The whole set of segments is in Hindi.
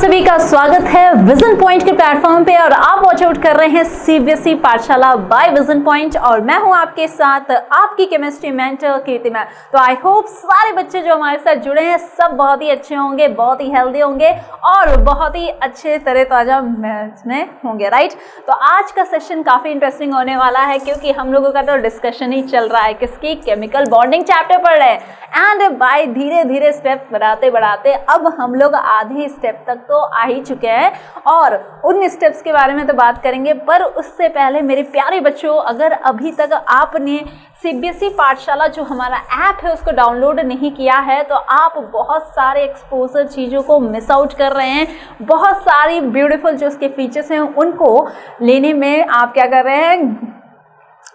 सभी का स्वागत है विजन पॉइंट के प्लेटफॉर्म पे और आप वॉच आउट कर रहे हैं सीबीएसई पाठशाला बाय विजन पॉइंट और मैं हूं आपके साथ आपकी केमिस्ट्री मेंटर कीर्ति मैम। तो आई होप सारे बच्चे जो हमारे साथ जुड़े हैं सब बहुत ही अच्छे होंगे, बहुत ही हेल्दी होंगे और बहुत ही अच्छे तरह ताजा में होंगे, राइट। तो आज का सेशन काफी इंटरेस्टिंग होने वाला है क्योंकि हम लोगों का तो डिस्कशन ही चल रहा है किसकी, केमिकल बॉन्डिंग चैप्टर पढ़ रहे हैं एंड बाय धीरे धीरे स्टेप बढ़ाते बढ़ाते अब हम लोग आधे स्टेप तक तो आ ही चुके हैं और उन स्टेप्स के बारे में तो बात करेंगे। पर उससे पहले मेरे प्यारे बच्चों, अगर अभी तक आपने सीबीएसई पाठशाला जो हमारा ऐप है उसको डाउनलोड नहीं किया है तो आप बहुत सारे एक्सपोजर चीज़ों को मिस आउट कर रहे हैं। बहुत सारी ब्यूटीफुल जो उसके फीचर्स हैं उनको लेने में आप क्या कर रहे हैं,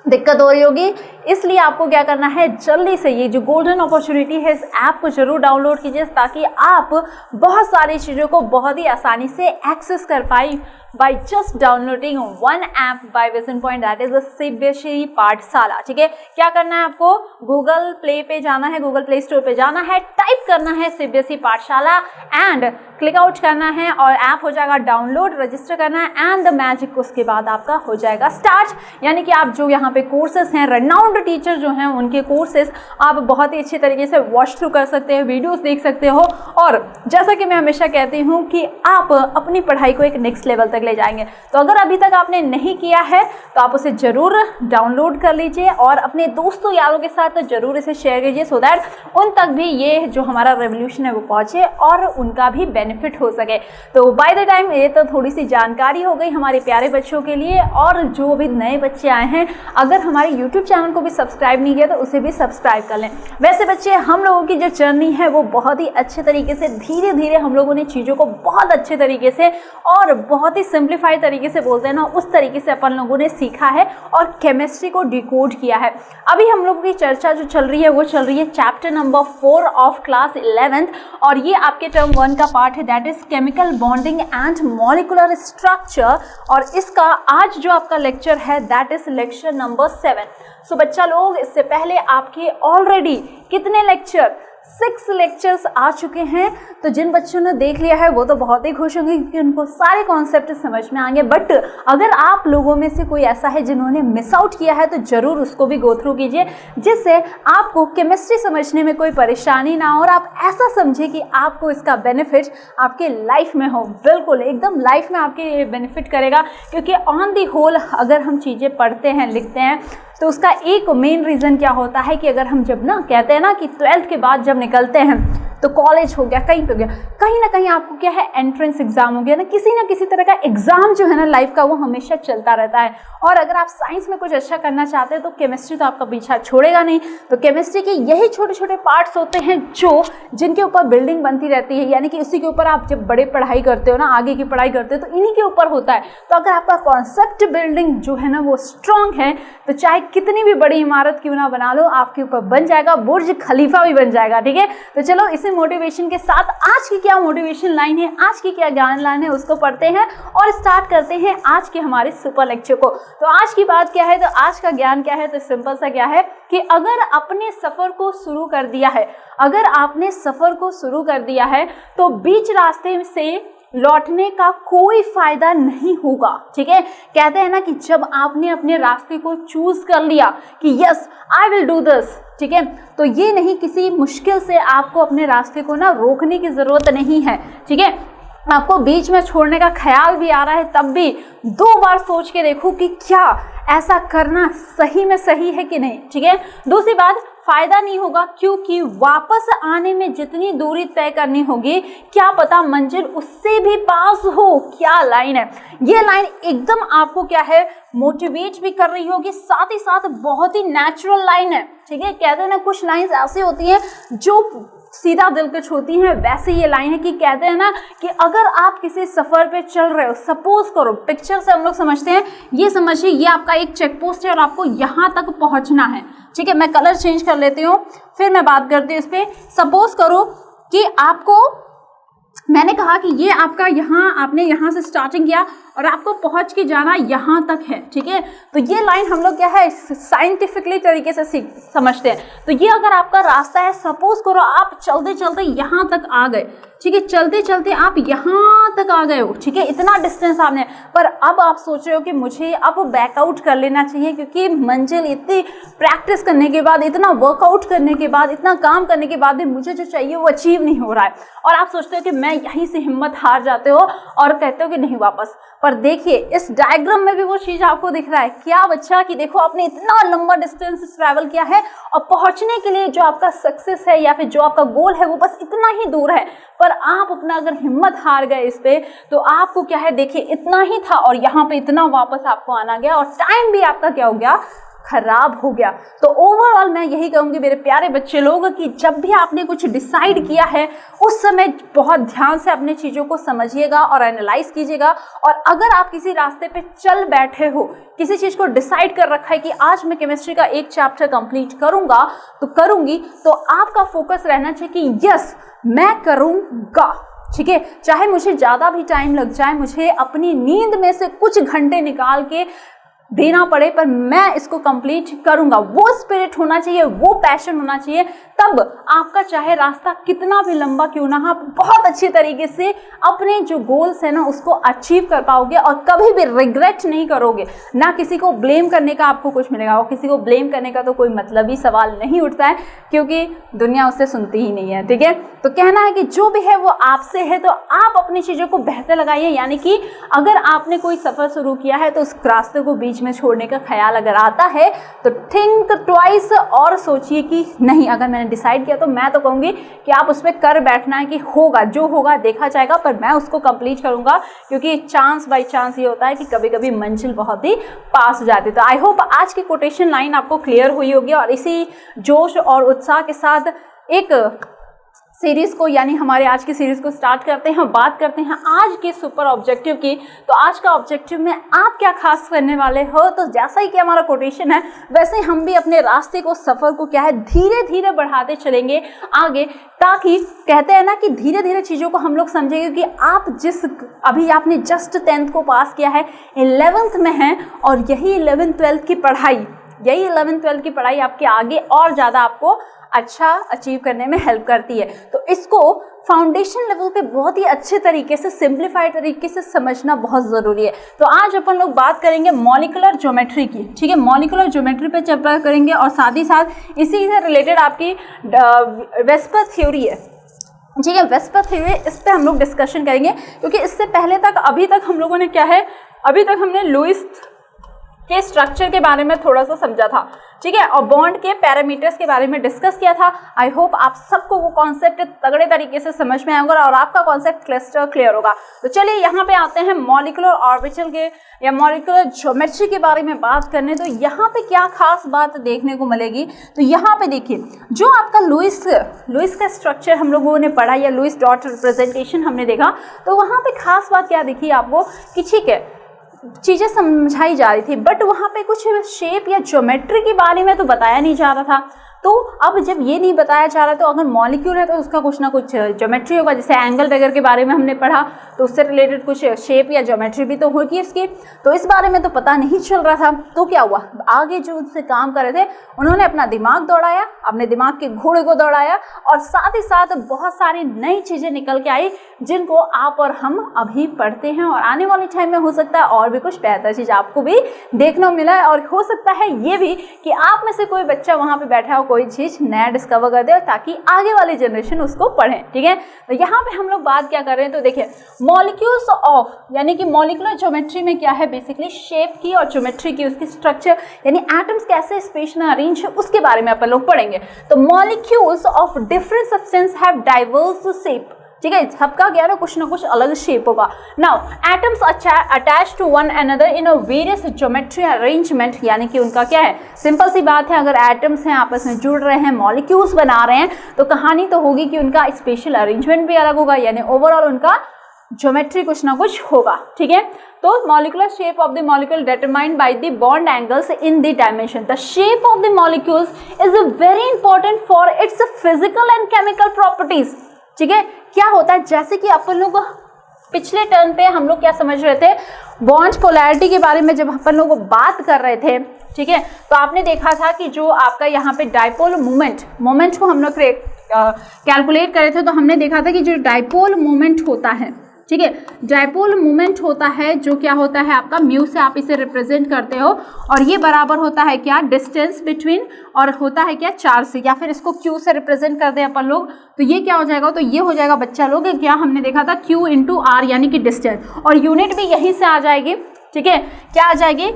दिक्कत हो रही होगी। इसलिए आपको क्या करना है, जल्दी से ये जो गोल्डन अपॉर्चुनिटी है इस ऐप को जरूर डाउनलोड कीजिए ताकि आप बहुत सारी चीज़ों को बहुत ही आसानी से एक्सेस कर pi by just downloading one app by vision point, that is the CBSE पाठशाला। ठीक है, क्या करना है आपको, गूगल प्ले पे जाना है, गूगल प्ले स्टोर पे जाना है, टाइप करना है सीबीएसई पाठशाला एंड क्लिक आउट करना है और ऐप हो जाएगा डाउनलोड, रजिस्टर करना है एंड द मैजिक उसके बाद आपका हो जाएगा स्टार्ट। यानी कि आप जो यहाँ पे कोर्सेस हैं, रेनाउंड टीचर जो हैं उनके कोर्सेस आप बहुत ही अच्छे तरीके से वॉच थ्रू कर सकते हैं, वीडियोस देख सकते हो और जैसा कि मैं हमेशा कहती हूँ कि आप अपनी पढ़ाई को एक नेक्स्ट लेवल तक ले जाएंगे। तो अगर अभी तक आपने नहीं किया है तो आप उसे जरूर डाउनलोड कर लीजिए और अपने दोस्तों यारों के साथ जरूर इसे शेयर कीजिए सो दैट उन तक भी ये जो हमारा रेवोल्यूशन है वो पहुंचे और उनका भी बेनिफिट हो सके। तो बाय द टाइम ये तो थोड़ी सी जानकारी हो गई हमारे प्यारे बच्चों के लिए। और जो भी नए बच्चे आए हैं, अगर हमारे यूट्यूब चैनल को भी सब्सक्राइब नहीं किया तो उसे भी सब्सक्राइब कर लें। वैसे बच्चे, हम लोगों की जो जर्नी है वो बहुत ही अच्छे तरीके से धीरे धीरे हम लोगों ने चीज़ों को बहुत अच्छे तरीके से और बहुत ही सिंप्लीफाइड तरीके से बोलते हैं ना, उस तरीके से अपन लोगों ने सीखा है और केमिस्ट्री को डिकोड किया है। अभी हम लोगों की चर्चा जो चल रही है वो चल रही है chapter number 4 of class 11th और ये आपके टर्म 1 का पार्ट है, that is chemical bonding and molecular structure. और इसका आज जो आपका लेक्चर है दैट इज लेक्चर नंबर 7। सो बच्चा लोग, इससे पहले आपके ऑलरेडी कितने लेक्चर, 6 लेक्चर्स आ चुके हैं। तो जिन बच्चों ने देख लिया है वो तो बहुत ही खुश होंगे क्योंकि उनको सारे कॉन्सेप्ट समझ में आएंगे। बट अगर आप लोगों में से कोई ऐसा है जिन्होंने मिस आउट किया है तो ज़रूर उसको भी गो थ्रू कीजिए, जिससे आपको केमिस्ट्री समझने में कोई परेशानी ना हो और आप ऐसा समझे कि आपको इसका बेनिफिट आपके लाइफ में हो। बिल्कुल एकदम लाइफ में आपके बेनिफिट करेगा क्योंकि ऑन दी होल अगर हम चीज़ें पढ़ते हैं, लिखते हैं तो उसका एक मेन रीज़न क्या होता है कि अगर हम जब ना कहते हैं ना कि 12th के बाद जब निकलते हैं तो कॉलेज हो गया, कहीं पे हो गया, कहीं ना कहीं आपको क्या है, एंट्रेंस एग्जाम हो गया ना, किसी तरह का एग्जाम जो है ना लाइफ का वो हमेशा चलता रहता है। और अगर आप साइंस में कुछ अच्छा करना चाहते हैं तो केमिस्ट्री तो आपका पीछा छोड़ेगा नहीं। तो केमिस्ट्री के यही छोटे छोटे पार्ट्स होते हैं जिनके ऊपर बिल्डिंग बनती रहती है, यानी कि उसी के ऊपर आप जब बड़े पढ़ाई करते हो ना, आगे की पढ़ाई करते हो तो इन्हीं के ऊपर होता है। तो अगर आपका कॉन्सेप्ट बिल्डिंग जो है ना वो स्ट्रॉन्ग है तो चाहे कितनी भी बड़ी इमारत क्यों ना बना लो, आपके ऊपर बन जाएगा, बुर्ज खलीफा भी बन जाएगा। ठीक है, तो चलो इसी मोटिवेशन के साथ आज की क्या मोटिवेशन लाइन है, आज की क्या ज्ञान लाइन है उसको पढ़ते हैं और स्टार्ट करते हैं आज के हमारे सुपर लेक्चर को। तो आज की बात क्या है, तो आज का ज्ञान क्या है, तो सिंपल सा क्या है कि अगर आपने सफर को शुरू कर दिया है, अगर आपने सफर को शुरू कर दिया है तो बीच रास्ते से लौटने का कोई फायदा नहीं होगा। ठीक है, कहते हैं ना कि जब आपने अपने रास्ते को चूज कर लिया कि yes I will do this, ठीक है, तो ये नहीं किसी मुश्किल से आपको अपने रास्ते को ना रोकने की जरूरत नहीं है। ठीक है, आपको बीच में छोड़ने का ख्याल भी आ रहा है तब भी 2 बार सोच के देखो कि क्या ऐसा करना सही में सही है कि नहीं। ठीक है, दूसरी बात, फायदा नहीं होगा क्योंकि वापस आने में जितनी दूरी तय करनी होगी क्या पता मंजिल उससे भी पास हो। क्या लाइन है ये, लाइन एकदम आपको क्या है मोटिवेट भी कर रही होगी, साथ ही साथ बहुत ही नेचुरल लाइन है। ठीक है, कहते हैं ना कुछ लाइंस ऐसी होती हैं जो सीधा दिल को छूती हैं, वैसे ये लाइन है कि कहते हैं ना कि अगर आप किसी सफ़र पे चल रहे हो, सपोज करो पिक्चर से हम लोग समझते हैं, ये समझिए ये आपका एक चेक पोस्ट है और आपको यहाँ तक पहुँचना है। ठीक है, मैं कलर चेंज कर लेती हूँ फिर मैं बात करती हूँ इस पर। सपोज करो कि आपको, मैंने कहा कि ये आपका यहाँ, आपने यहाँ से स्टार्टिंग किया और आपको पहुंच के जाना यहाँ तक है, ठीक है। तो ये लाइन हम लोग क्या है साइंटिफिकली तरीके से समझते हैं। तो ये अगर आपका रास्ता है, सपोज करो आप चलते चलते यहाँ तक आ गए, ठीक है, चलते चलते आप यहाँ तक आ गए हो, ठीक है, इतना डिस्टेंस आपने, पर अब आप सोच रहे हो कि मुझे अब बैकआउट कर लेना चाहिए क्योंकि मंजिल इतनी प्रैक्टिस करने के बाद, इतना वर्कआउट करने के बाद, इतना काम करने के बाद भी मुझे जो चाहिए वो अचीव नहीं हो रहा है, और आप सोचते हो कि मैं यहीं से हिम्मत हार जाते हो और कहते हो कि नहीं वापस। पर देखिए इस डायग्राम में भी वो चीज आपको दिख रहा है क्या बच्चा, कि देखो आपने इतना लंबा डिस्टेंस ट्रैवल किया है और पहुंचने के लिए जो आपका सक्सेस है या फिर जो आपका गोल है वो बस इतना ही दूर है, पर आप अपना अगर हिम्मत हार गए इस पे तो आपको क्या है, देखिए इतना ही था और यहाँ पे इतना वापस आपको आना गया और टाइम भी आपका क्या हो गया, खराब हो गया। तो ओवरऑल मैं यही कहूंगी मेरे प्यारे बच्चे लोग कि जब भी आपने कुछ डिसाइड किया है उस समय बहुत ध्यान से अपने चीज़ों को समझिएगा और एनालाइज कीजिएगा, और अगर आप किसी रास्ते पे चल बैठे हो, किसी चीज़ को डिसाइड कर रखा है कि आज मैं केमिस्ट्री का एक चैप्टर कंप्लीट करूंगा तो करूंगी, तो आपका फोकस रहना चाहिए कि यस मैं करूंगा, ठीक है, चाहे मुझे ज़्यादा भी टाइम लग जाए, मुझे अपनी नींद में से कुछ घंटे निकाल के देना पड़े, पर मैं इसको कंप्लीट करूंगा। वो स्पिरिट होना चाहिए, वो पैशन होना चाहिए, तब आपका चाहे रास्ता कितना भी लंबा क्यों ना, आप बहुत अच्छे तरीके से अपने जो गोल्स है ना उसको अचीव कर पाओगे और कभी भी रिग्रेट नहीं करोगे, ना किसी को ब्लेम करने का आपको कुछ मिलेगा। और किसी को ब्लेम करने का तो कोई मतलब ही सवाल नहीं उठता है क्योंकि दुनिया उससे सुनती ही नहीं है, ठीक है। तो कहना है कि जो भी है वो आपसे है, तो आप अपनी चीज़ों को बेहतर लगाइए, यानी कि अगर आपने कोई सफ़र शुरू किया है तो उस रास्ते को बीच में छोड़ने का ख्याल अगर आता है तो थिंक ट्वाइस और सोचिए कि नहीं, अगर मैंने डिसाइड किया तो मैं तो कहूँगी कि आप उस पर कर बैठना है कि होगा जो होगा देखा जाएगा, पर मैं उसको कंप्लीट करूँगा, क्योंकि चांस बाय चांस ये होता है कि कभी कभी मंजिल बहुत ही पास हो जाती है। तो आई होप आज की कोटेशन लाइन आपको क्लियर हुई होगी, और इसी जोश और उत्साह के साथ एक सीरीज़ को, यानी हमारे आज की सीरीज़ को स्टार्ट करते हैं। बात करते हैं आज के सुपर ऑब्जेक्टिव की। तो आज का ऑब्जेक्टिव में आप क्या खास करने वाले हो, तो जैसा ही कि हमारा कोटेशन है वैसे हम भी अपने रास्ते को, सफ़र को क्या है धीरे धीरे बढ़ाते चलेंगे आगे, ताकि कहते हैं ना कि धीरे धीरे चीज़ों को हम लोग समझेंगे कि आप अभी आपने जस्ट 10th को पास किया है, 11th में है, और यही 11th 12th की पढ़ाई, यही 11th 12th की पढ़ाई आपके आगे और ज़्यादा आपको अच्छा अचीव करने में हेल्प करती है। तो इसको फाउंडेशन लेवल पे बहुत ही अच्छे तरीके से, सिंप्लीफाइड तरीके से समझना बहुत ज़रूरी है। तो आज अपन लोग बात करेंगे मॉलिक्यूलर ज्योमेट्री की, ठीक है, मॉलिक्यूलर ज्योमेट्री पे चर्चा करेंगे, और साथ ही साथ इसी से रिलेटेड आपकी वेस्पर थ्योरी है, ठीक है, वेस्पर थ्योरी, इस पर हम लोग डिस्कशन करेंगे, क्योंकि इससे पहले तक अभी तक हम लोगों ने क्या है, अभी तक हमने लुईस के स्ट्रक्चर के बारे में थोड़ा सा समझा था, ठीक है, और बॉन्ड के पैरामीटर्स के बारे में डिस्कस किया था। आई होप आप सबको वो कॉन्सेप्ट तगड़े तरीके से समझ में आएगा और आपका कॉन्सेप्ट क्लियर होगा। तो चलिए यहाँ पे आते हैं मॉलिक्यूलर ऑर्बिटल के या मॉलिक्यूलर ज्योमेट्री के बारे में बात करने। तो यहाँ पे क्या खास बात देखने को मिलेगी, तो यहाँ पे देखिए जो आपका लुईस का स्ट्रक्चर हम लोगों ने पढ़ा या लुईस डॉट रिप्रेजेंटेशन हमने देखा, तो वहाँ पे खास बात क्या दिखी आपको कि ठीक है चीज़ें समझाई जा रही थी, बट वहाँ पे कुछ शेप या ज्योमेट्री के बारे में तो बताया नहीं जा रहा था। तो अब जब ये नहीं बताया जा रहा, तो अगर मॉलिक्यूल है तो उसका कुछ ना कुछ ज्योमेट्री होगा, जैसे एंगल वगैरह के बारे में हमने पढ़ा, तो उससे रिलेटेड कुछ शेप या ज्योमेट्री भी तो होगी इसकी। तो इस बारे में तो पता नहीं चल रहा था, तो क्या हुआ, आगे जो उनसे काम कर रहे थे उन्होंने अपना दिमाग दौड़ाया, अपने दिमाग के घोड़े को दौड़ाया, और साथ ही साथ बहुत सारी नई चीज़ें निकल के आई जिनको आप और हम अभी पढ़ते हैं, और आने वाले टाइम में हो सकता है और भी कुछ बेहतर चीज़ आपको भी देखने को मिला है, और हो सकता है ये भी कि आप में से कोई बच्चा वहाँ पे बैठा हो, कोई चीज़ नया डिस्कवर कर दे, ताकि आगे वाली जनरेशन उसको पढ़े, ठीक है। तो यहाँ पे हम लोग बात क्या कर रहे हैं, तो देखिए मॉलिक्यूल्स ऑफ, यानी कि मॉलिक्यूलर ज्योमेट्री में क्या है, बेसिकली शेप की और ज्योमेट्री की, उसकी स्ट्रक्चर यानी एटम्स कैसे स्पेस में अरेंज है उसके बारे में अपन लोग पढ़ेंगे। तो molecules of different substance have diverse shape, ठीक है, सबका क्या है कुछ ना कुछ अलग शेप होगा। Now atoms attach to one another in a various geometry arrangement, यानी कि उनका क्या है, सिंपल सी बात है, अगर एटम्स हैं आपस में जुड़ रहे हैं, मॉलिक्यूल्स बना रहे हैं, तो कहानी तो होगी कि उनका स्पेशल अरेंजमेंट भी अलग होगा, यानी ओवरऑल उनका ज्योमेट्री कुछ ना कुछ होगा, ठीक है। तो molecular shape of the molecule determined by the bond angles in the dimension. The shape of the molecules is very important for its physical and chemical properties, ठीक है। क्या होता है, जैसे कि अपन लोग पिछले टर्न पे हम लोग क्या समझ रहे थे, बॉन्ड पोलैरिटी के बारे में जब अपन लोग बात कर रहे थे, ठीक है, तो आपने देखा था कि जो आपका यहाँ पे डाइपोल मोमेंट को हम लोग कैलकुलेट करे थे, तो हमने देखा था कि जो डाइपोल मोमेंट होता है, ठीक है, डाइपोल मोमेंट होता है जो क्या होता है आपका म्यू से आप इसे रिप्रेजेंट करते हो, और ये बराबर होता है क्या, डिस्टेंस बिटवीन, और होता है क्या, चार्ज से, या फिर इसको क्यू से रिप्रेजेंट कर दें अपन लोग, तो ये क्या हो जाएगा, तो ये हो जाएगा बच्चा लोग क्या हमने देखा था, क्यू इंटू आर यानी कि डिस्टेंस, और यूनिट भी यहीं से आ जाएगी, ठीक है, क्या आ जाएगी,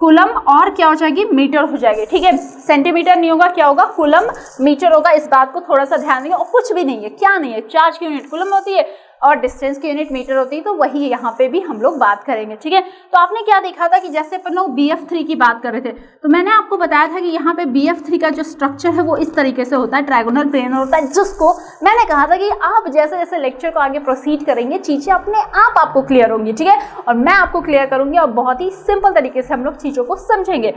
कूलम, और क्या हो जाएगी, मीटर हो जाएगी, ठीक है, सेंटीमीटर नहीं होगा, क्या होगा, कूलम मीटर होगा। इस बात को थोड़ा सा ध्यान देंगे, और कुछ भी नहीं है, क्या नहीं है, चार्ज की यूनिट कूलम होती है और डिस्टेंस की यूनिट मीटर होती है, तो वही यहाँ पे भी हम लोग बात करेंगे, ठीक है। तो आपने क्या देखा था कि जैसे अपन लोग BF3 की बात कर रहे थे, तो मैंने आपको बताया था कि यहाँ पे BF3 का जो स्ट्रक्चर है वो इस तरीके से होता है, ट्रायगोनल प्लेन होता है, जिसको मैंने कहा था कि आप जैसे जैसे लेक्चर को आगे प्रोसीड करेंगे चीज़ें अपने आप आपको क्लियर होंगी, ठीक है, और मैं आपको क्लियर करूँगी और बहुत ही सिंपल तरीके से हम लोग चीज़ों को समझेंगे।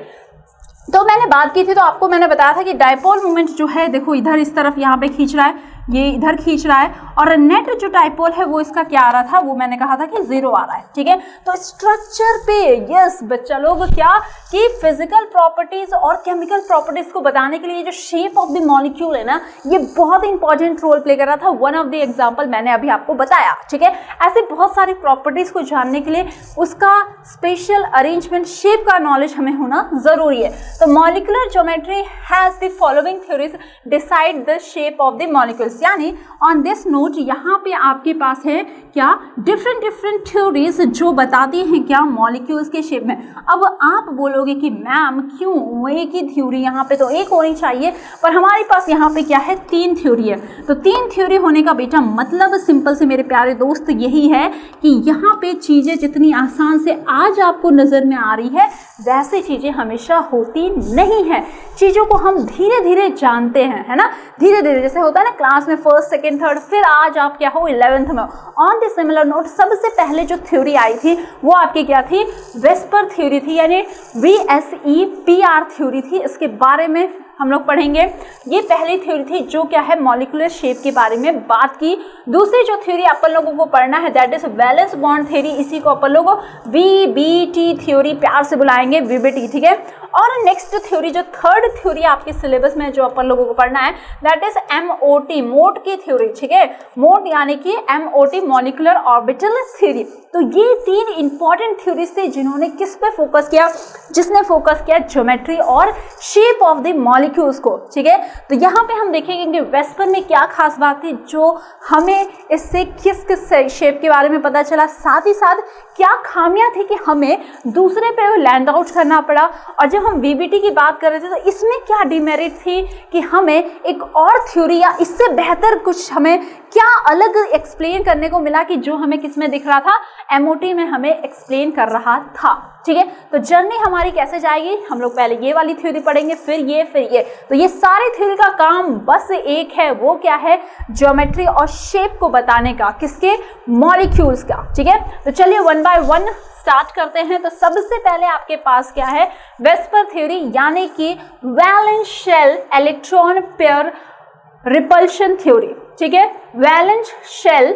तो मैंने बात की थी, तो आपको मैंने बताया था कि डाइपोल मोमेंट जो है, देखो इधर इस तरफ यहाँ पे खींच रहा है, ये इधर खींच रहा है, और नेट जो डाइपोल है वो इसका क्या आ रहा था, वो मैंने कहा था कि 0 आ रहा है, ठीक है। तो स्ट्रक्चर पे यस बच्चा लोग क्या कि फिजिकल प्रॉपर्टीज और केमिकल प्रॉपर्टीज को बताने के लिए जो शेप ऑफ द मॉलिक्यूल है ना, ये बहुत इंपॉर्टेंट रोल प्ले कर रहा था। वन ऑफ द एग्जाम्पल मैंने अभी आपको बताया, ठीक है। ऐसे बहुत सारी प्रॉपर्टीज को जानने के लिए उसका स्पेशल अरेंजमेंट, शेप का नॉलेज हमें होना जरूरी है। तो molecular geometry has the following theories decide the shape of the molecules, यानी ऑन दिस नोट यहाँ पे आपके पास है क्या, डिफरेंट थ्योरीज जो बताती हैं क्या, मॉलिक्यूल्स के शेप में। अब आप बोलोगे कि मैम क्यों एक ही थ्योरी, यहाँ पे तो एक होनी चाहिए, पर हमारे पास यहाँ पे क्या है, 3 थ्योरी है। तो 3 थ्योरी होने का बेटा मतलब सिंपल से मेरे प्यारे दोस्त यही है कि यहाँ पे चीज़ें जितनी आसान से आज आपको नज़र में आ रही है, वैसी चीज़ें हमेशा होती नहीं है। चीज़ों को हम धीरे धीरे जानते हैं, है ना, धीरे धीरे, जैसे होता है ना क्लास में फर्स्ट सेकंड थर्ड, फिर आज आप क्या हो 11th में। ऑन द सिमिलर नोट सबसे पहले जो थ्योरी आई थी वो आपकी क्या थी, वेस्पर थ्योरी थी, यानी VSEPR थ्योरी थी। इसके बारे में हम लोग पढ़ेंगे। ये पहली थ्योरी थी जो क्या है, मॉलिक्यूलर शेप के बारे में बात की। दूसरी जो थ्योरी अपन लोगों को पढ़ना है that is valence bond theory, इसी को अपन लोग VBT थ्योरी प्यार से बुलाएंगे, VBT, ठीक है। और नेक्स्ट थ्योरी, जो थर्ड थ्योरी आपके सिलेबस में जो अपन लोगों को पढ़ना है दैट इज MOT, मोट की थ्योरी, ठीक है, मोट यानी कि MOT, मॉलिक्यूलर ऑर्बिटल थ्योरी। तो ये 3 इंपॉर्टेंट थ्योरीज थे जिन्होंने किस पे फोकस किया, जिसने फोकस किया ज्योमेट्री और शेप ऑफ द मॉलिक्यूल्स को, ठीक है। तो यहाँ पे हम देखेंगे कि वेस्पर में क्या खास बात थी जो हमें इससे किस किस शेप के बारे में पता चला, साथ ही साथ क्या खामियां थी कि हमें दूसरे पे लैंड आउट करना पड़ा, और जब हम VBT की बात कर रहे थे तो इसमें क्या डिमेरिट थी कि हमें एक और थ्योरी या इससे बेहतर कुछ हमें क्या अलग एक्सप्लेन करने को मिला कि जो हमें किस में दिख रहा था, MOT में हमें एक्सप्लेन कर रहा था, ठीक है। तो जर्नी हमारी कैसे जाएगी, हम लोग पहले ये वाली थ्योरी पढ़ेंगे, फिर ये, तो ये सारी थ्योरी का काम बस एक है, वो क्या है, ज्योमेट्री और शेप को बताने का, किसके, मॉलिक्यूल्स का, ठीक है। तो चलिए 1 बाय 1 स्टार्ट करते हैं। तो सबसे पहले आपके पास क्या है, वेस्पर थ्योरी, यानी कि valence shell electron pair repulsion theory, ठीक है। वैलेंस शेल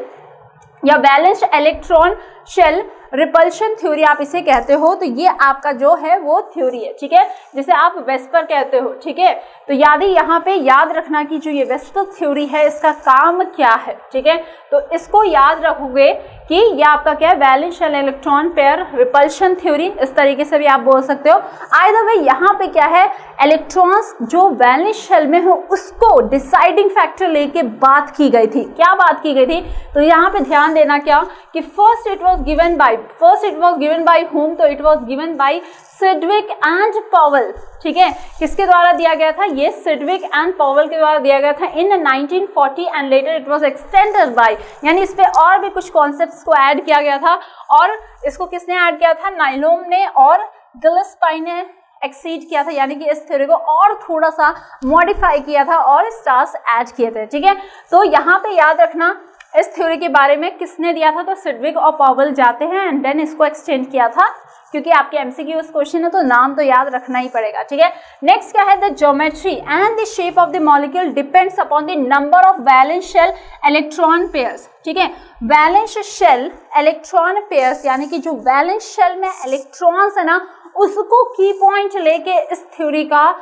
या valence electron shell repulsion theory आप इसे कहते हो। तो ये आपका जो है वो थ्योरी है, ठीक है, जिसे आप वेस्पर कहते हो, ठीक है। तो यहाँ पे याद रखना कि जो ये वेस्पर थ्योरी है इसका काम क्या है, ठीक है। तो इसको याद रखोगे कि ये आपका क्या है, valence shell electron pair repulsion theory, इस तरीके से भी आप बोल सकते हो। आइदर वे यहाँ पे क्या है, इलेक्ट्रॉन्स जो वैलेंस शेल में हो उसको डिसाइडिंग फैक्टर लेके बात की गई थी। क्या बात की गई थी, तो यहाँ पे ध्यान देना क्या कि first it was given by whom, तो it was given by Sidgwick and Powell, ठीक है। किसके द्वारा दिया गया था, ये सिडविक एंड पॉवेल के द्वारा दिया गया था इन 1940 and later it was extended by, यानी इस पे और भी कुछ कॉन्सेप्ट्स को ऐड किया गया था। और इसको किसने ऐड किया था, नाइलोम ने और गिल्सपाई ने एक्सीड किया था, यानी कि इस थ्योरी को और थोड़ा सा मॉडिफाई किया था और स्टार्स ऐड किए थे, ठीक है। तो यहाँ पे याद रखना इस थ्योरी के बारे में किसने दिया था, तो सिडविक और पॉवेल जाते हैं एंड देन इसको एक्सटेंड किया था क्योंकि आपके एमसीक्यूज क्वेश्चन है तो नाम तो याद रखना ही पड़ेगा, ठीक है। नेक्स्ट क्या है, the geometry and the shape of the molecule depends upon the number of valence shell electron pairs, ठीक है। वैलेंस शेल इलेक्ट्रॉन पेयर्स यानी कि जो वैलेंस शेल में इलेक्ट्रॉन्स है ना, उसको की पॉइंट लेके इस थ्योरी का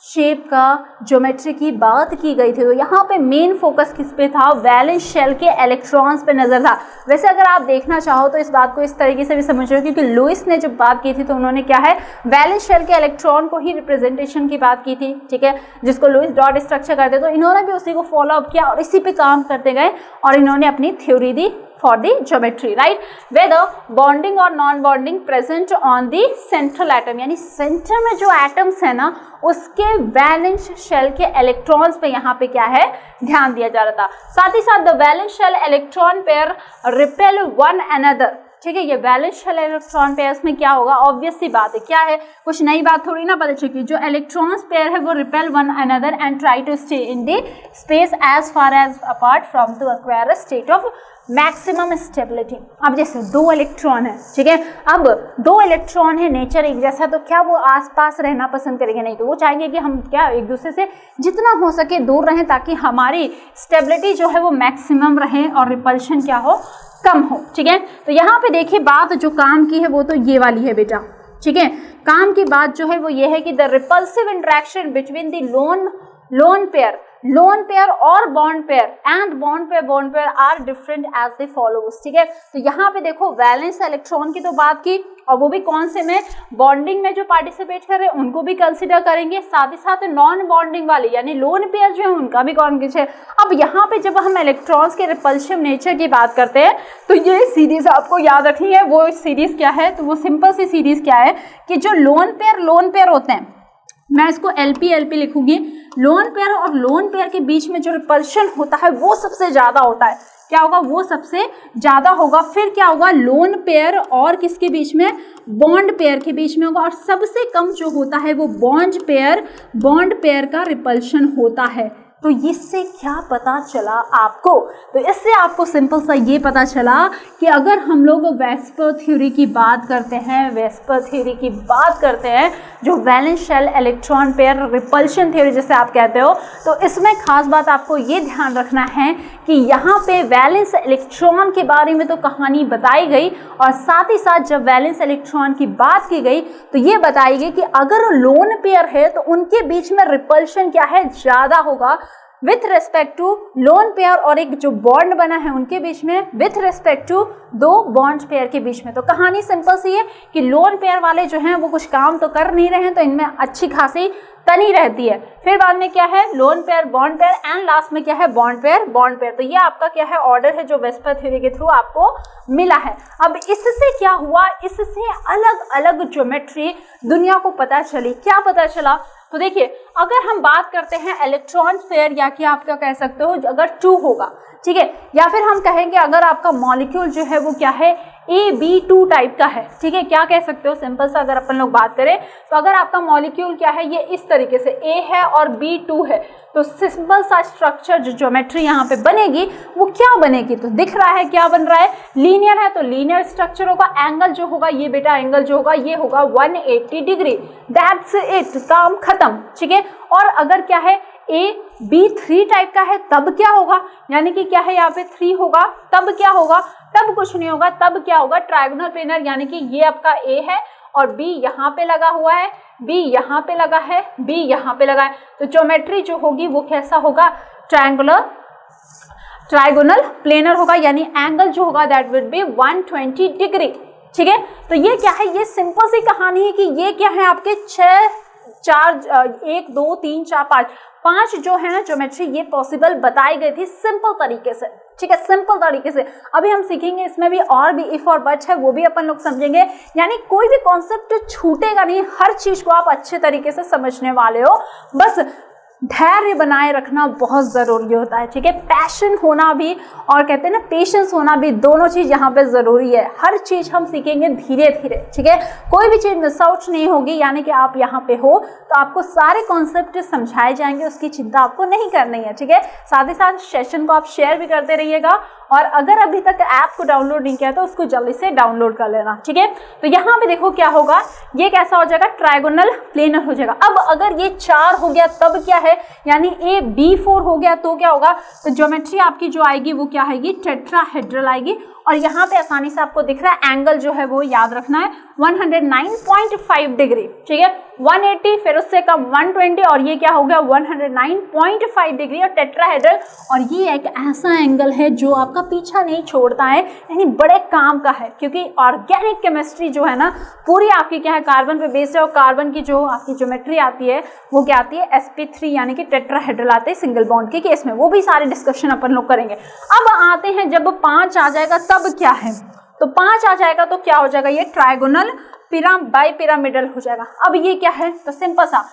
शेप का ज्योमेट्री की बात की गई थी। तो यहाँ पे मेन फोकस किस पे था, वैलेंस शेल के इलेक्ट्रॉन्स पे नजर था। वैसे अगर आप देखना चाहो तो इस बात को इस तरीके से भी समझ रहे हो, क्योंकि लुईस ने जब बात की थी तो उन्होंने क्या है, वैलेंस शेल के इलेक्ट्रॉन को ही रिप्रेजेंटेशन की बात की थी, ठीक है, जिसको लुईस डॉट स्ट्रक्चर करते, तो इन्होंने भी उसी को फॉलो अप किया और इसी पे काम करते गए और इन्होंने अपनी theory the for the geometry, right? Whether bonding or non-bonding present on the central atom, यानी सेंटर में जो एटम्स है ना, उसके वैलेंस शेल के इलेक्ट्रॉन्स पे यहाँ पे क्या है, ध्यान दिया जा रहा था। साथ ही साथ the valence shell electron pair repel one another, ठीक है। ये वैलेंस शेल इलेक्ट्रॉन पेयर्स में क्या होगा, ऑब्वियस सी बात है, क्या है, कुछ नई बात थोड़ी ना पता चली। जो इलेक्ट्रॉन्स पेयर है वो repel one another and try to stay in the space as far as apart from to acquire a state of maximum stability. अब जैसे दो इलेक्ट्रॉन है, ठीक है, अब दो इलेक्ट्रॉन है, नेचर एक जैसा, तो क्या वो आसपास रहना पसंद करेंगे, नहीं, तो वो चाहेंगे कि हम क्या एक दूसरे से जितना हो सके दूर रहें ताकि हमारी स्टेबिलिटी जो है वो मैक्सिमम रहे और रिपल्शन क्या हो, कम हो, ठीक है। तो यहाँ पे देखिए बात जो काम की है वो तो ये वाली है बेटा, ठीक है। काम की बात जो है वो ये है कि the repulsive interaction between the lone pair और bond pair and bond pair are different as they follows, ठीक है। तो यहाँ पे देखो वैलेंस इलेक्ट्रॉन की तो बात की, और वो भी कौन से में, बॉन्डिंग में जो पार्टिसिपेट कर रहे हैं उनको भी कंसिडर करेंगे, साथ ही साथ नॉन बॉन्डिंग वाले यानी लोन पेयर जो है उनका भी कौन है। अब यहाँ पे जब हम इलेक्ट्रॉन्स के रिपल्सिव नेचर की बात करते हैं तो ये सीरीज आपको याद रखनी है। वो सीरीज क्या है, तो वो सिंपल सी सीरीज क्या है कि जो लोन पेयर होते हैं, मैं इसको LP लिखूंगी, लोन पेयर और लोन पेयर के बीच में जो रिपल्शन होता है वो सबसे ज्यादा होता है, क्या होगा, वो सबसे ज्यादा होगा। फिर क्या होगा, लोन पेयर और किसके बीच में, बॉन्ड पेयर के बीच में होगा, और सबसे कम जो होता है वो बॉन्ड पेयर का रिपल्शन होता है। तो इससे क्या पता चला आपको, तो इससे आपको सिंपल सा ये पता चला कि अगर हम लोग वेस्पर थ्योरी की बात करते हैं, जो valence shell electron pair repulsion theory जैसे आप कहते हो, तो इसमें खास बात आपको ये ध्यान रखना है कि यहाँ पे वैलेंस इलेक्ट्रॉन के बारे में तो कहानी बताई गई, और साथ ही साथ जब वैलेंस इलेक्ट्रॉन की बात की गई तो ये बताई गई कि अगर लोन पेयर है तो उनके बीच में रिपल्शन क्या है, ज्यादा होगा with respect to lone pair, और एक जो बॉन्ड बना है उनके बीच में विथ रेस्पेक्ट टू दो बॉन्ड पेयर के बीच में। तो कहानी सिंपल सी है कि लोन पेयर वाले जो हैं वो कुछ काम तो कर नहीं रहे हैं, तो इनमें अच्छी खासी तनी रहती है। फिर बाद में क्या है, lone pair, bond pair, and last में क्या है, बॉन्ड पेयर। तो ये आपका क्या है, ऑर्डर है जो वेस्पर थ्योरी के थ्रू आपको मिला है। अब इससे क्या हुआ, इससे अलग अलग ज्योमेट्री दुनिया को पता चली। क्या पता चला, तो देखिए अगर हम बात करते हैं इलेक्ट्रॉन पेयर, या कि आप क्या कह सकते हो अगर 2 होगा, ठीक है, या फिर हम कहेंगे अगर आपका मॉलिक्यूल जो है वो क्या है, AB2 टाइप का है, ठीक है, क्या कह सकते हो, सिंपल सा अगर अपन लोग बात करें तो अगर आपका मॉलिक्यूल क्या है, ये इस तरीके से A है और B2 है, तो सिंपल सा स्ट्रक्चर जो ज्योमेट्री यहाँ पे बनेगी वो क्या बनेगी, तो दिख रहा है क्या बन रहा है, लीनियर है तो लीनियर स्ट्रक्चर होगा। एंगल जो होगा ये बेटा, एंगल जो होगा ये होगा 180 डिग्री, दैट्स इट, काम खत्म, ठीक है। और अगर क्या है AB3 टाइप का है तब क्या होगा, यानी कि क्या है यहाँ पे 3 होगा, तब क्या होगा, तब कुछ नहीं होगा, तब क्या होगा, ट्रायगोनल प्लेनर, यानी कि ये आपका A है और B यहाँ पे लगा हुआ है, B यहाँ पे लगा है, B यहाँ पे लगा है, तो ज्योमेट्री जो होगी वो कैसा होगा, ट्रायगोनल प्लेनर होगा, यानी एंगल जो होगा दैट विल बी 120 डिग्री, ठीक है। तो ये क्या है, ये सिंपल सी कहानी है कि ये क्या है आपके 1 2 3 4 5 जो है ना ज्योमेट्री, ये पॉसिबल बताई गई थी सिंपल तरीके से, ठीक है, सिंपल तरीके से। अभी हम सीखेंगे इसमें भी और भी इफ और बट है, वो भी अपन लोग समझेंगे, यानी कोई भी कॉन्सेप्ट छूटेगा नहीं, हर चीज को आप अच्छे तरीके से समझने वाले हो। बस धैर्य बनाए रखना बहुत ज़रूरी होता है, ठीक है। पैशन होना भी और कहते हैं ना पेशेंस होना भी, दोनों चीज़ यहाँ पे ज़रूरी है। हर चीज़ हम सीखेंगे धीरे धीरे, ठीक है। कोई भी चीज़ मिस आउट नहीं होगी, यानी कि आप यहाँ पे हो तो आपको सारे कॉन्सेप्ट समझाए जाएंगे, उसकी चिंता आपको नहीं करनी है, ठीक है। साथ ही साथ सेशन को आप शेयर भी करते रहिएगा, और अगर अभी तक ऐप को डाउनलोड नहीं किया तो उसको जल्दी से डाउनलोड कर लेना, ठीक है। तो यहाँ पे देखो क्या होगा, ये कैसा हो जाएगा, ट्रायगोनल प्लेनर हो जाएगा। अब अगर ये 4 हो गया तब क्या है, यानी AB4 हो गया तो क्या होगा, तो ज्योमेट्री आपकी जो आएगी वो क्या आएगी, टेट्राहेड्रल आएगी। और यहाँ पे आसानी से आपको दिख रहा है एंगल जो है वो याद रखना है 109.5 डिग्री, ठीक है। 180 फिर उससे कम 120 और ये क्या हो गया 109.5 डिग्री और टेट्राहेड्रल। और ये एक ऐसा एंगल है जो आपका पीछा नहीं छोड़ता है, यानी बड़े काम का है, क्योंकि ऑर्गेनिक केमिस्ट्री जो है ना पूरी आपकी क्या है, कार्बन पे बेस्ड है। और कार्बन की जो आपकी ज्योमेट्री आती है वो क्या आती है, sp3 यानी कि टेट्राहेड्रल आते हैं सिंगल बॉन्ड के केस में, वो भी सारे डिस्कशन अपन लोग करेंगे। अब आते हैं जब 5 आ जाएगा तब क्या है, तो 5 आ जाएगा तो क्या हो जाएगा, ये ट्रायगोनल बाई पिरामिडल हो जाएगा। अब ये क्या है, तो सिंपल सा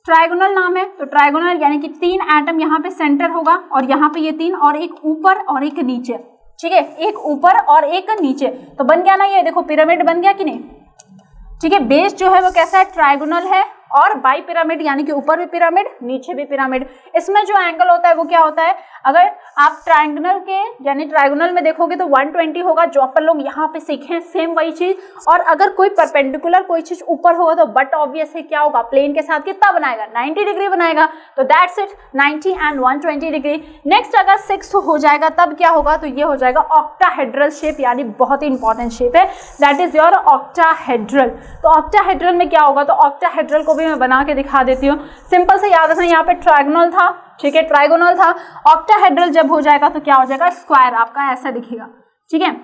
ट्रायगोनल नाम है, तो ट्रायगोनल यानी कि 3 एटम यहाँ पे सेंटर होगा और यहाँ पे ये 3 और एक ऊपर और एक नीचे, ठीक है, एक ऊपर और एक नीचे। तो बन गया ना, ये देखो पिरामिड बन गया कि नहीं, ठीक है। बेस जो है वो कैसा है, ट्रायगोनल है और बाई पिरामिड यानी कि ऊपर भी पिरामिड नीचे भी पिरामिड। इसमें जो एंगल होता है वो क्या होता है, अगर आप ट्रायंगल के यानी ट्रायगोनल में देखोगे तो 120 होगा, जो अपन लोग यहाँ पे सीखे सेम वही चीज। और अगर कोई परपेंडिकुलर कोई चीज ऊपर होगा तो बट ऑब्वियस है क्या होगा, प्लेन के साथ कितना बनाएगा, 90 डिग्री बनाएगा। तो that's it, 90 and 120 degree. Next अगर 6 हो जाएगा तब क्या होगा, तो ये हो जाएगा ऑक्टाहेड्रल शेप, यानी बहुत ही इंपॉर्टेंट शेप है, दैट इज योर ऑक्टाहेड्रल। तो ऑक्टाहेड्रल में क्या होगा, तो ऑक्टाहेड्रल को मैं बना के दिखा देती हूँ। सिंपल से याद रखना, यहाँ पे ट्रायगोनल था, ठीक है, ट्रायगोनल था। ऑक्टाहेड्रल जब हो जाएगा तो क्या हो जाएगा, स्क्वायर आपका ऐसा दिखेगा, ठीक है।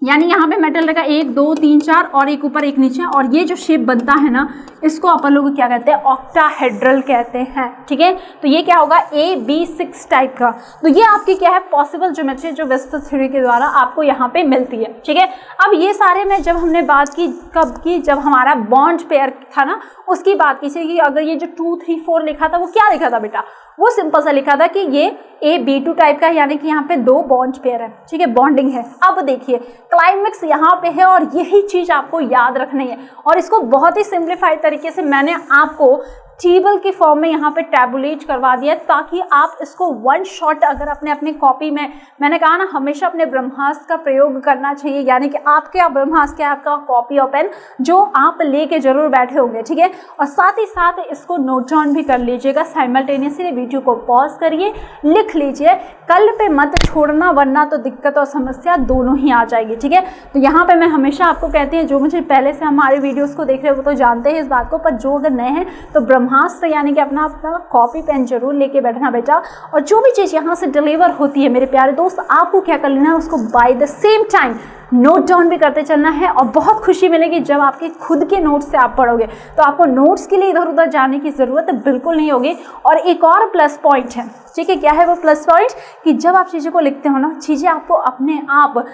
यानी यहाँ पे मेटल रहेगा 1 2 3 4 और एक ऊपर एक नीचे, और ये जो शेप बनता है ना इसको अपन लोग क्या कहते हैं, ऑक्टाहेड्रल कहते हैं, ठीक है। तो ये क्या होगा, AB6 टाइप का। तो ये आपकी क्या है, पॉसिबल ज्योमेट्री जो वेस्टर थ्योरी के द्वारा आपको यहाँ पे मिलती है, ठीक है। अब ये सारे में जब हमने बात की कब की, जब हमारा बॉन्ड पेयर था ना उसकी बात की थी, कि अगर ये जो 2 3 4 लिखा था वो क्या लिखा था बेटा, वो सिंपल सा लिखा था कि ये AB2 टाइप का, यानी कि यहाँ पे 2 बॉन्ड पेयर है, ठीक है, बॉन्डिंग है। अब देखिए क्लाइमेक्स यहाँ पे है और यही चीज आपको याद रखनी है, और इसको बहुत ही सिंप्लीफाइड तरीके से मैंने आपको टेबल के फॉर्म में यहाँ पे टैबुलेट करवा दिया, ताकि आप इसको वन शॉट अगर अपने कॉपी में, मैंने कहा ना हमेशा अपने ब्रह्मास्त्र का प्रयोग करना चाहिए, यानी कि आपके ब्रह्मास्त्र क्या आपका कॉपी और पेन जो आप लेके जरूर बैठे होंगे, ठीक है। और साथ ही साथ इसको नोट डाउन भी कर लीजिएगा, साइमल्टेनियसली वीडियो को पॉज करिए, लिख लीजिए, कल पे मत छोड़ना, वरना तो दिक्कत और समस्या दोनों ही आ जाएगी, ठीक है। तो यहाँ पे मैं हमेशा आपको कहती हूँ, जो मुझे पहले से हमारे वीडियोस को देख रहे हो वो तो जानते हैं इस बात को, पर जो अगर नए हैं तो ब्रह्मास्त्र यानी कि अपना कॉपी पेन जरूर लेके बैठना बेटा। और जो भी चीज़ यहाँ से डिलीवर होती है मेरे प्यारे दोस्त, आपको क्या कर लेना है, उसको by the same time note down भी करते चलना है। और बहुत खुशी मिलेगी जब आपके खुद के नोट्स से आप पढ़ोगे, तो आपको नोट्स के लिए इधर उधर जाने की ज़रूरत बिल्कुल नहीं होगी। और एक और प्लस पॉइंट है, ठीक है, क्या है वो प्लस पॉइंट, कि जब आप चीज़ों को लिखते हो ना, चीज़ें आपको अपने आप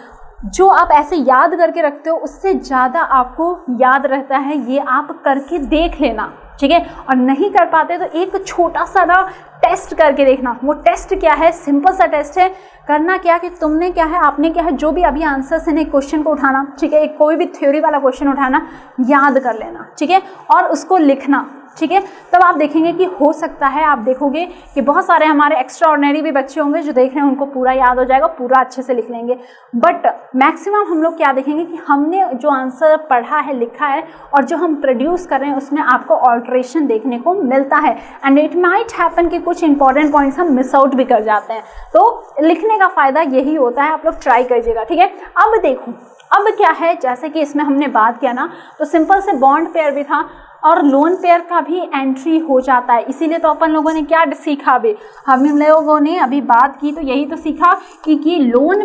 जो आप ऐसे याद करके रखते हो उससे ज़्यादा आपको याद रहता है। ये आप करके देख लेना, ठीक है। और नहीं कर पाते तो एक छोटा सा ना टेस्ट करके देखना। वो टेस्ट क्या है, सिंपल सा टेस्ट है। करना क्या कि तुमने क्या है, आपने क्या है, जो भी अभी आंसर से एक क्वेश्चन को उठाना, ठीक है, एक कोई भी थ्योरी वाला क्वेश्चन उठाना, याद कर लेना, ठीक है, और उसको लिखना, ठीक है। तब आप देखेंगे कि हो सकता है, आप देखोगे कि बहुत सारे हमारे एक्स्ट्रा ऑर्डिनरी भी बच्चे होंगे जो देख रहे हैं, उनको पूरा याद हो जाएगा, पूरा अच्छे से लिख लेंगे। बट मैक्सिमम हम लोग क्या देखेंगे कि हमने जो आंसर पढ़ा है, लिखा है, और जो हम प्रोड्यूस कर रहे हैं उसमें आपको ऑल्ट्रेशन देखने को मिलता है। एंड इट माइट हैपन कि कुछ इंपॉर्टेंट पॉइंट्स हम मिस आउट भी कर जाते हैं। तो लिखने का फ़ायदा यही होता है, आप लोग ट्राई करिएगा, ठीक है। अब देखो, अब क्या है, जैसे कि इसमें हमने बात किया ना, तो सिंपल से बॉन्ड पेयर भी था और लोन पेयर का भी एंट्री हो जाता है। इसीलिए तो अपन लोगों ने क्या सीखा, अभी हम लोगों ने अभी बात की तो यही तो सीखा कि लोन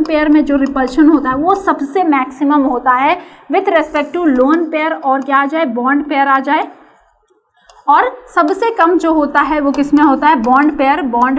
पेयर में जो रिपल्शन होता है वो सबसे मैक्सिमम होता है with respect to lone pair, और क्या आ जाए, बॉन्ड पेयर आ जाए। और सबसे कम जो होता है वो किसमें होता है, बॉन्ड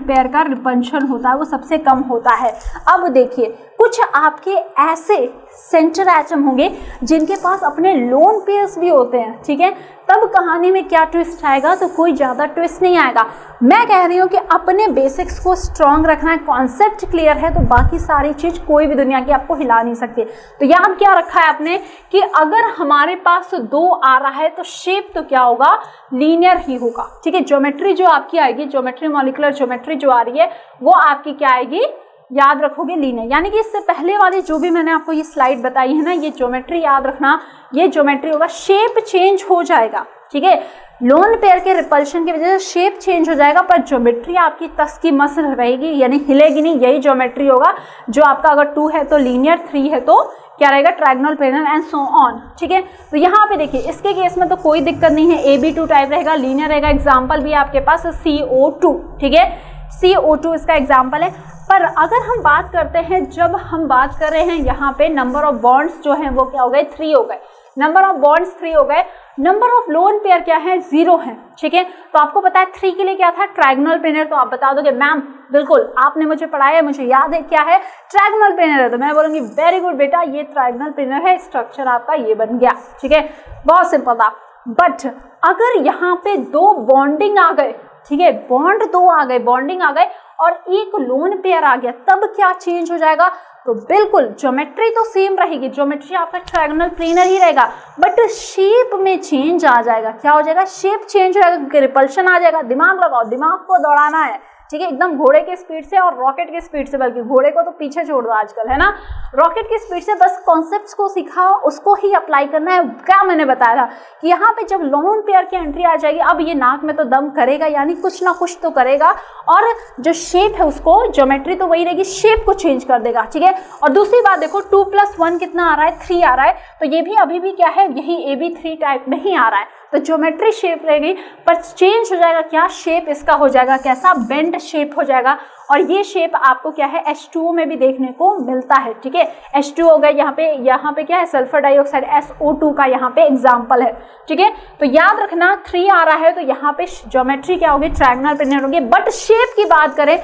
पेयर का रिपल्शन होता है वो सबसे कम होता है। अब देखिए, कुछ आपके ऐसे सेंटर एटम होंगे जिनके पास अपने लोन पेयर्स भी होते हैं, ठीक है। तब कहानी में क्या ट्विस्ट आएगा, तो कोई ज़्यादा ट्विस्ट नहीं आएगा। मैं कह रही हूँ कि अपने बेसिक्स को स्ट्रॉन्ग रखना है, कॉन्सेप्ट क्लियर है तो बाकी सारी चीज़ कोई भी दुनिया की आपको हिला नहीं सकती। तो याद क्या रखा है आपने कि अगर हमारे पास 2 आ रहा है तो शेप तो क्या होगा, लीनियर ही होगा, ठीक है। ज्योमेट्री जो आपकी आएगी, ज्योमेट्री मॉलिक्यूलर ज्योमेट्री जो आ रही है वो आपकी क्या आएगी, याद रखोगे लीनियर। यानी कि इससे पहले वाली जो भी मैंने आपको ये स्लाइड बताई है ना, ये ज्योमेट्री याद रखना, ये ज्योमेट्री होगा, शेप चेंज हो जाएगा, ठीक है। लोन पेयर के रिपल्शन की वजह से शेप चेंज हो जाएगा पर ज्योमेट्री आपकी तस की मस रहेगी, यानी हिलेगी नहीं। यही ज्योमेट्री होगा जो आपका अगर 2 है तो लीनियर, 3 है तो क्या रहेगा, trigonal, planar and so on, ठीक है। तो यहाँ पे देखिए इसके केस में तो कोई दिक्कत नहीं है, AB2 टाइप रहेगा, लीनियर रहेगा। एग्जाम्पल भी आपके पास CO2, ठीक है, CO2 इसका एग्जाम्पल है। पर अगर हम बात करते हैं, जब हम बात कर रहे हैं यहाँ पे नंबर ऑफ बॉन्ड्स जो हैं वो क्या हो गए, 3 हो गए, नंबर ऑफ बॉन्ड्स 3 हो गए, नंबर ऑफ लोन पेयर क्या है, 0 है, ठीक है। तो आपको पता है 3 के लिए क्या था, ट्रायगोनल प्लेनर। तो आप बता दोगे मैम बिल्कुल आपने मुझे पढ़ाया, मुझे याद है क्या है, ट्रायगोनल प्लेनर है। तो मैं बोलूंगी वेरी गुड बेटा, ये ट्रायगोनल प्लेनर है, स्ट्रक्चर आपका ये बन गया, ठीक है, बहुत सिंपल था। बट अगर यहाँ पे 2 बॉन्डिंग आ गए, ठीक है, बॉन्ड 2 आ गए, बॉन्डिंग आ गए और एक लोन पेयर आ गया, तब क्या चेंज हो जाएगा, तो बिल्कुल ज्योमेट्री तो सेम रहेगी, ज्योमेट्री आपका ट्रायगोनल प्लेनर ही रहेगा, बट शेप में चेंज आ जाएगा। क्या हो जाएगा, शेप चेंज हो जाएगा क्योंकि रिपल्शन आ जाएगा। दिमाग लगाओ, दिमाग को दौड़ाना है, ठीक है, एकदम घोड़े की स्पीड से और रॉकेट की स्पीड से, बल्कि घोड़े को तो पीछे छोड़ दो आजकल, है ना, रॉकेट की स्पीड से बस कॉन्सेप्ट्स को सिखाओ, उसको ही अप्लाई करना है। क्या मैंने बताया था कि यहाँ पे जब लोन पेयर की एंट्री आ जाएगी, अब ये नाक में तो दम करेगा, यानी कुछ ना कुछ तो करेगा, और जो शेप है उसको, ज्योमेट्री तो वही रहेगी, शेप को चेंज कर देगा, ठीक है। और दूसरी बात देखो 2 + 1 कितना आ रहा है, 3 आ रहा है, तो ये भी अभी भी क्या है, यही AB3 टाइप में ही आ रहा है। तो ज्योमेट्री शेप रहेगी पर चेंज हो जाएगा क्या, शेप इसका हो जाएगा कैसा, बेंड शेप हो जाएगा। और ये शेप आपको क्या है, H2O में भी देखने को मिलता है, ठीक है। H2O हो गया, यहाँ पे क्या है, सल्फर डाइऑक्साइड, SO2 का यहाँ पे एग्जाम्पल है, ठीक है। तो याद रखना 3 आ रहा है तो यहाँ पे ज्योमेट्री क्या होगी, ट्रायगोनल प्लेनर होगी। बट शेप की बात करें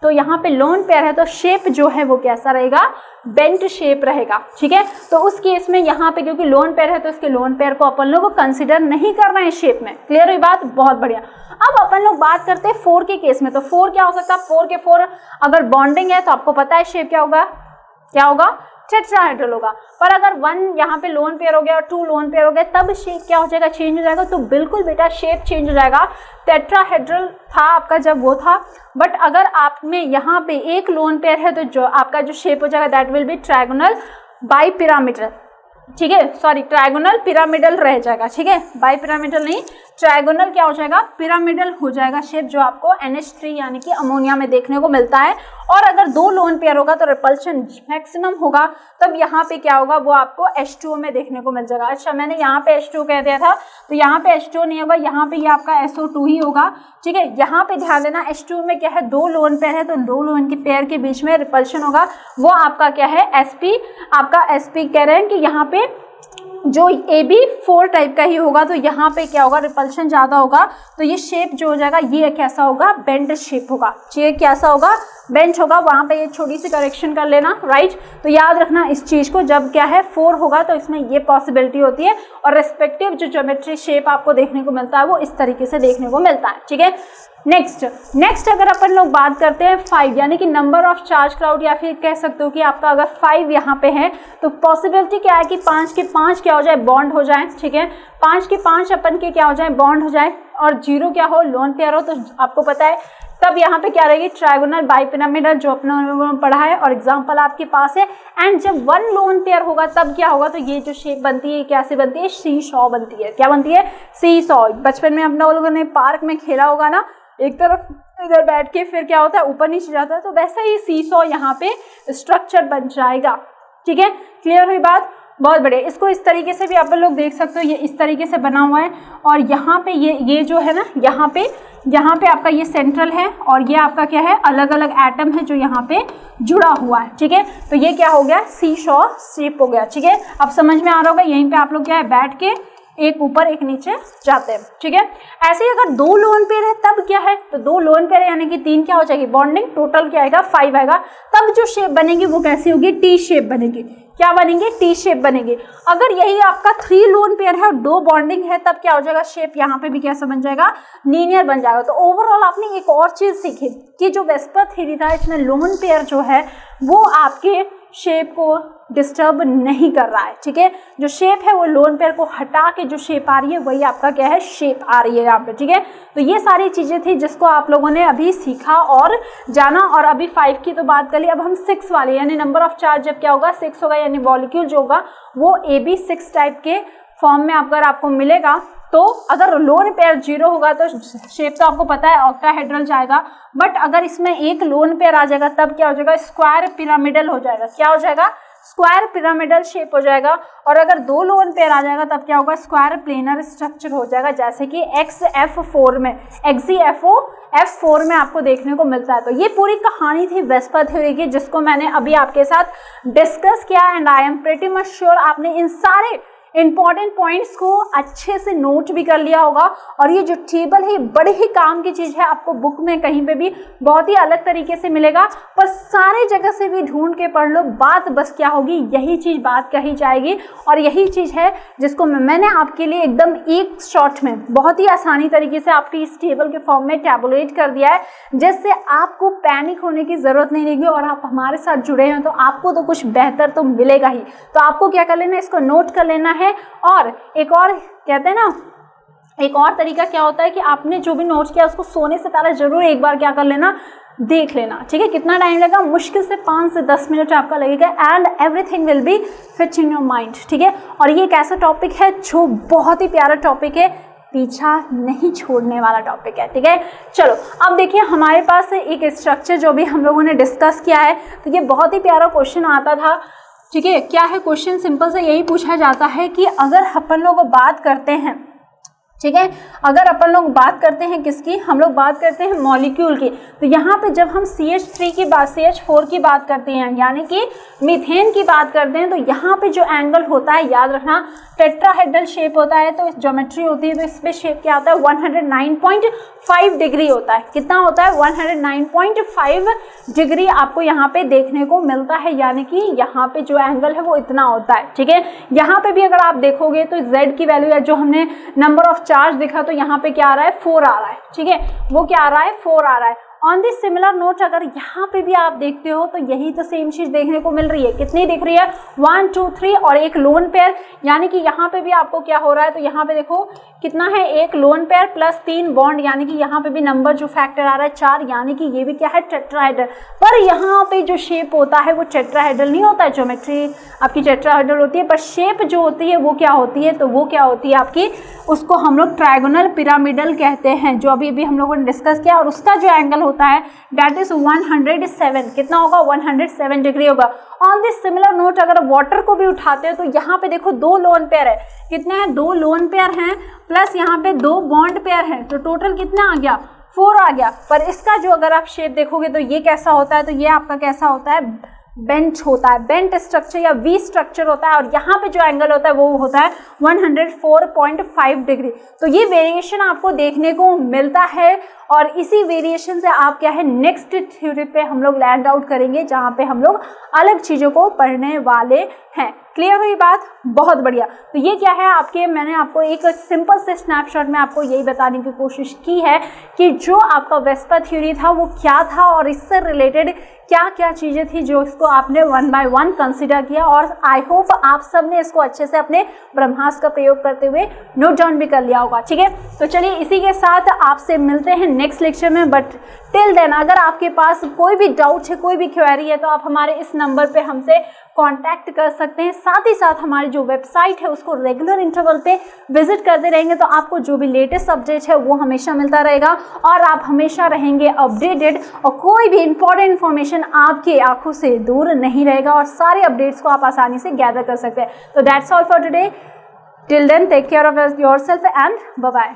तो यहाँ पे लोन पेयर है तो शेप जो है वो कैसा रहेगा, बेंट शेप रहेगा, ठीक है। तो उस केस में यहाँ पे क्योंकि लोन पेयर है तो इसके लोन पेयर को अपन लोग कंसिडर नहीं कर रहे हैं शेप में। क्लियर हुई बात, बहुत बढ़िया। अब अपन लोग बात करते हैं 4 के केस में। तो 4 क्या हो सकता है, 4 के 4 अगर बॉन्डिंग है तो आपको पता है शेप क्या होगा, क्या होगा, टेट्राहेड्रल होगा। पर अगर 1 यहाँ पे लोन पेयर हो गया और 2 लोन पेयर हो गए, तब शेप क्या हो जाएगा, चेंज हो जाएगा। तो बिल्कुल बेटा शेप चेंज हो जाएगा। टेट्राहेड्रल था आपका जब वो था, बट अगर आप में यहाँ पे 1 लोन पेयर है तो जो आपका जो शेप हो जाएगा that will be trigonal bi pyramidal, ठीक है, सॉरी ट्रायगोनल पिरामिडल रह जाएगा, ठीक है, बाई पिरामिडल नहीं, ट्रायगोनल क्या हो जाएगा, पिरामिडल हो जाएगा शेप, जो आपको NH3 यानी कि अमोनिया में देखने को मिलता है। और अगर 2 लोन पेयर होगा तो रिपल्शन मैक्सिमम होगा, तब यहाँ पे क्या होगा, वो आपको H2O में देखने को मिल जाएगा। अच्छा मैंने यहाँ पे H2O कह दिया था, तो यहाँ पे H2O नहीं होगा, यहाँ पे ये आपका SO2 ही होगा, ठीक है। यहाँ पे ध्यान देना H2O में क्या है, 2 लोन पेयर है तो 2 लोन के पेयर के बीच में रिपल्शन होगा, वो आपका क्या है, SP, आपका SP कह रहे हैं कि यहाँ पे जो AB4 टाइप का ही होगा, तो यहाँ पे क्या होगा, रिपल्शन ज़्यादा होगा, तो ये शेप जो हो जाएगा ये कैसा होगा, बेंड शेप होगा, ये कैसा होगा, बेंच होगा। वहाँ पे ये छोटी सी करेक्शन कर लेना, राइट। तो याद रखना इस चीज़ को, जब क्या है 4 होगा तो इसमें ये पॉसिबिलिटी होती है, और रेस्पेक्टिव जो ज्योमेट्री शेप आपको देखने को मिलता है वो इस तरीके से देखने को मिलता है, ठीक है। नेक्स्ट अगर अपन लोग बात करते हैं 5, यानी कि नंबर ऑफ चार्ज क्लाउड, या फिर कह सकते हो कि आपका अगर 5 यहाँ पे है तो पॉसिबिलिटी क्या है कि 5 के 5 क्या हो जाए, बॉन्ड हो जाए, ठीक है, 5 के 5 अपन के क्या हो जाए, बॉन्ड हो जाए, और 0 क्या हो, लोन पेयर हो। तो आपको पता है तब यहाँ पे क्या रहेगी, ट्रायगोनल बाइपिरामिडल, जो अपने लोगों ने पढ़ा है और एग्जाम्पल आपके पास है। एंड जब 1 लोन पेयर होगा तब क्या होगा, तो ये जो शेप बनती है कैसे बनती है, सी सॉ बनती है। क्या बनती है, सी सॉ। बचपन में अपने लोगों ने पार्क में खेला होगा ना, एक तरफ इधर बैठ के फिर क्या होता है, ऊपर नीचे जाता है, तो वैसा ही सी सॉ यहाँ पे स्ट्रक्चर बन जाएगा, ठीक है। क्लियर हुई बात, बहुत बढ़िया। इसको इस तरीके से भी आप लोग देख सकते हो, ये इस तरीके से बना हुआ है, और यहाँ पे ये जो है ना, यहाँ पे आपका ये सेंट्रल है, और ये आपका क्या है, अलग अलग एटम है जो यहाँ पे जुड़ा हुआ है, ठीक है। तो ये क्या हो गया, सी सॉ शेप हो गया, ठीक है। अब समझ में आ रहा होगा, यहीं पे आप लोग क्या है, बैठ के एक ऊपर एक नीचे जाते हैं, ठीक है। ऐसे ही अगर 2 लोन पेयर है तब क्या है, तो 2 लोन पेयर है यानी कि 3 क्या हो जाएगी, बॉन्डिंग, टोटल क्या आएगा, 5 आएगा। तब जो शेप बनेगी वो कैसी होगी, टी शेप बनेगी। क्या बनेंगे, टी शेप बनेंगे। अगर यही आपका 3 लोन पेयर है और 2 बॉन्डिंग है तब क्या हो जाएगा, शेप यहाँ पे भी कैसा बन जाएगा, लीनियर बन जाएगा। तो ओवरऑल आपने एक और चीज सीखी कि जो वेस्पर थ्योरी था इसमें लोन पेयर जो है वो आपके शेप को डिस्टर्ब नहीं कर रहा है, ठीक है। जो शेप है वो लोन पेयर को हटा के जो शेप आ रही है वही आपका क्या है, शेप आ रही है यहाँ पे, ठीक है। तो ये सारी चीजें थी जिसको आप लोगों ने अभी सीखा और जाना। और अभी 5 की तो बात कर ली, अब हम 6 वाले यानी नंबर ऑफ चार्ज जब क्या होगा 6 होगा, यानी मॉलिक्यूल जो होगा वो AB6 टाइप के फॉर्म में अगर आपको मिलेगा। तो अगर लोन पेयर 0 होगा तो शेप तो आपको पता है ऑक्टाहेड्रल जाएगा, बट अगर इसमें एक लोन पेयर आ जाएगा तब क्या हो जाएगा, स्क्वायर पिरामिडल हो जाएगा। क्या हो जाएगा, स्क्वायर पिरामिडल शेप हो जाएगा। और अगर 2 लोन पेयर आ जाएगा तब क्या होगा, स्क्वायर प्लेनर स्ट्रक्चर हो जाएगा, जैसे कि XF4 में, XeFO F4 में आपको देखने को मिलता है। तो ये पूरी कहानी थी वेस्पर थ्योरी की जिसको मैंने अभी आपके साथ डिस्कस किया and I am pretty much sure आपने इन सारे इंपॉर्टेंट पॉइंट्स को अच्छे से नोट भी कर लिया होगा। और ये जो टेबल है बड़े ही काम की चीज़ है, आपको बुक में कहीं पे भी बहुत ही अलग तरीके से मिलेगा, पर सारे जगह से भी ढूंढ के पढ़ लो। बात बस क्या होगी, यही चीज़ बात कही जाएगी और यही चीज़ है जिसको मैंने आपके लिए एकदम एक शॉट में बहुत ही आसानी तरीके से आपकी इस टेबल के फॉर्म में टैबुलेट कर दिया है, जिससे आपको पैनिक होने की ज़रूरत नहीं रहेगी। और आप हमारे साथ जुड़े हैं तो आपको तो कुछ बेहतर तो मिलेगा ही। तो आपको क्या कर लेना है, इसको नोट कर लेना है। और एक और कहते हैं ना, एक और तरीका क्या होता है कि आपने जो भी नोट किया उसको सोने से पहले जरूर एक बार क्या कर लेना, देख लेना, ठीक है। कितना टाइम लगेगा, मुश्किल से 5 से 10 मिनट आपका लगेगा and everything will be fit in your mind, ठीक है। और ये एक ऐसा टॉपिक है जो बहुत ही प्यारा टॉपिक है, पीछा नहीं छोड़ने वाला टॉपिक है, ठीक है। चलो अब देखिए हमारे पास एक स्ट्रक्चर जो भी हम लोगों ने डिस्कस किया है, तो ये बहुत ही प्यारा क्वेश्चन आता था, ठीक है। क्या है क्वेश्चन, सिंपल से यही पूछा जाता है कि अगर अपन लोग बात करते हैं, ठीक है, अगर अपन लोग बात करते हैं किसकी, हम लोग बात करते हैं मॉलिक्यूल की। तो यहाँ पे जब हम CH3 की बात, CH4 की बात करते हैं यानी कि मीथेन की बात करते हैं, तो यहाँ पे जो एंगल होता है याद रखना टेट्राहेड्रल शेप होता है, तो ज्योमेट्री होती है, तो इस पे शेप क्या होता है 109.5 डिग्री होता है। कितना होता है 109.5 डिग्री आपको यहाँ पे देखने को मिलता है, यानी कि यहाँ पे जो एंगल है वो इतना होता है, ठीक है। यहाँ पे भी अगर आप देखोगे तो Z की वैल्यू है, जो हमने नंबर ऑफ चार्ज दिखा तो यहाँ पे क्या आ रहा है 4 आ रहा है, ठीक है, वो क्या आ रहा है 4 आ रहा है। ऑन दिस सिमिलर नोट अगर यहाँ पे भी आप देखते हो तो यही तो सेम चीज देखने को मिल रही है। कितनी दिख रही है 1 2 3 और एक लोन पेयर, यानी कि यहाँ पे भी आपको क्या हो रहा है, तो यहाँ पे देखो कितना है, एक लोन पेयर प्लस 3 बॉन्ड, यानी कि यहाँ पे भी नंबर जो फैक्टर आ रहा है 4, यानी कि ये भी क्या है टेट्राहेड्रल। पर यहाँ पे जो शेप होता है वो टेट्राहेड्रल नहीं होता है, ज्योमेट्री आपकी टेट्राहेड्रल होती है, पर शेप जो होती है वो क्या होती है, तो वो क्या होती है आपकी, उसको हम लोग ट्रायगोनल पिरामिडल कहते हैं, जो अभी भी हम लोगों ने डिस्कस किया। और उसका जो एंगल होता है दैट इज 107, कितना होगा 107 डिग्री होगा। ऑन दिस सिमिलर नोट अगर वाटर को भी उठाते हैं तो यहाँ पे देखो 2 लोन पेयर है, कितने हैं 2 लोन पेयर हैं प्लस यहाँ पे 2 बॉन्ड पेयर हैं, तो टोटल कितना आ गया 4 आ गया। पर इसका जो अगर आप शेप देखोगे तो ये कैसा होता है, तो ये आपका कैसा होता है, बेंट होता है, बेंट स्ट्रक्चर या वी स्ट्रक्चर होता है। और यहाँ पे जो एंगल होता है वो होता है 104.5 डिग्री। तो ये वेरिएशन आपको देखने को मिलता है और इसी वेरिएशन से आप क्या है नेक्स्ट थ्योरी पे हम लोग लैंड आउट करेंगे, जहाँ पे हम लोग अलग चीज़ों को पढ़ने वाले हैं। क्लियर हुई बात, बहुत बढ़िया। तो ये क्या है आपके, मैंने आपको एक सिंपल से स्नैपशॉट में आपको यही बताने की कोशिश की है कि जो आपका वेस्पर थ्योरी था वो क्या था और इससे रिलेटेड क्या क्या चीज़ें थी जो इसको आपने 1 बाय 1 कंसिडर किया। और आई होप आप सब ने इसको अच्छे से अपने ब्रह्मास्त्र का प्रयोग करते हुए नोट डाउन भी कर लिया होगा, ठीक है। तो चलिए इसी के साथ आपसे मिलते हैं नेक्स्ट लेक्चर में, बट टिल देन अगर आपके पास कोई भी डाउट है, कोई भी क्वेरी है, तो आप हमारे इस नंबर पे हमसे कांटेक्ट कर सकते हैं। साथ ही साथ हमारी जो वेबसाइट है उसको रेगुलर इंटरवल पे विजिट करते रहेंगे, तो आपको जो भी लेटेस्ट अपडेट है वो हमेशा मिलता रहेगा और आप हमेशा रहेंगे अपडेटेड और कोई भी इंपॉर्टेंट इन्फॉर्मेशन आपकी आंखों से दूर नहीं रहेगा और सारे अपडेट्स को आप आसानी से गैदर कर सकते हैं। तो that's all for today, till then take care of yourself and bye bye.